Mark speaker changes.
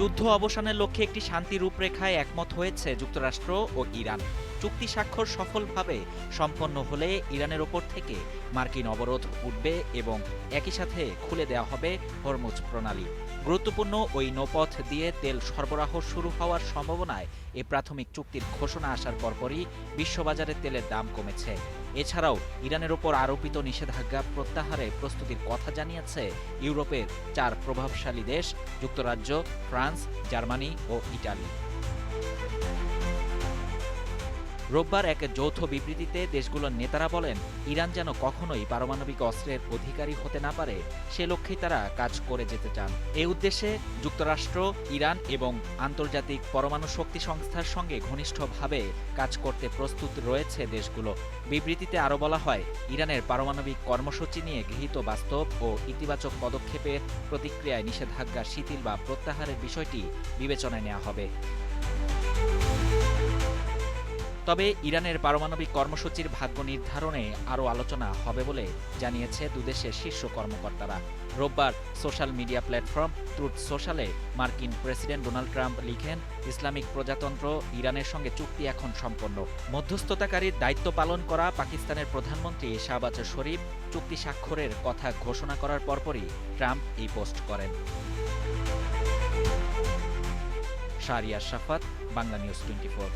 Speaker 1: যুদ্ধ অবসানের লক্ষ্যে একটি শান্তি রূপরেখায় একমত হয়েছে যুক্তরাষ্ট্র ও ইরান। চুক্তি স্বাক্ষর সফলভাবে সম্পন্ন হলে ইরানের ওপর থেকে মার্কিন অবরোধ উঠবে এবং একই সাথে খুলে দেওয়া হবে হরমুজ প্রণালী। গুরুত্বপূর্ণ ওই নৌপথ দিয়ে তেল সরবরাহ শুরু হওয়ার সম্ভাবনায় এ প্রাথমিক চুক্তির ঘোষণা আসার পরপরই বিশ্ববাজারে তেলের দাম কমেছে। এছাড়াও ইরানের ওপর আরোপিত নিষেধাজ্ঞা প্রত্যাহারে প্রস্তুতির কথা জানিয়েছে ইউরোপের 4 প্রভাবশালী দেশ যুক্তরাজ্য, ফ্রান্স, জার্মানি ও ইটালি। রোববার এক যৌথ বিবৃতিতে দেশগুলোর নেতারা বলেন, ইরান যেন কখনোই পারমাণবিক অস্ত্রের অধিকারী হতে না পারে সে লক্ষ্যেই তারা কাজ করে যেতে চান। এই উদ্দেশ্যে যুক্তরাষ্ট্র, ইরান এবং আন্তর্জাতিক পরমাণু শক্তি সংস্থার সঙ্গে ঘনিষ্ঠভাবে কাজ করতে প্রস্তুত রয়েছে দেশগুলো। বিবৃতিতে আরও বলা হয়, ইরানের পারমাণবিক কর্মসূচি নিয়ে গৃহীত বাস্তব ও ইতিবাচক পদক্ষেপের প্রতিক্রিয়ায় নিষেধাজ্ঞা শিথিল বা প্রত্যাহারের বিষয়টি বিবেচনায় নেওয়া হবে। তবে ইরানের পারমাণবিক কর্মসূচির ভাগ্য নির্ধারণে আরও আলোচনা হবে বলে জানিয়েছে দুদেশের শীর্ষ কর্মকর্তারা। রোববার সোশ্যাল মিডিয়া প্ল্যাটফর্ম ট্রুথ সোশ্যালে মার্কিন প্রেসিডেন্ট ডোনাল্ড ট্রাম্প লিখেন, ইসলামিক প্রজাতন্ত্র ইরানের সঙ্গে চুক্তি এখন সম্পন্ন। মধ্যস্থতাকারীর দায়িত্ব পালন করা পাকিস্তানের প্রধানমন্ত্রী শাহবাজ শরীফ চুক্তি স্বাক্ষরের কথা ঘোষণা করার পরপরই ট্রাম্প এই পোস্ট করেন। শাহরিয়ার শাফাত, বাংলা নিউজ 24।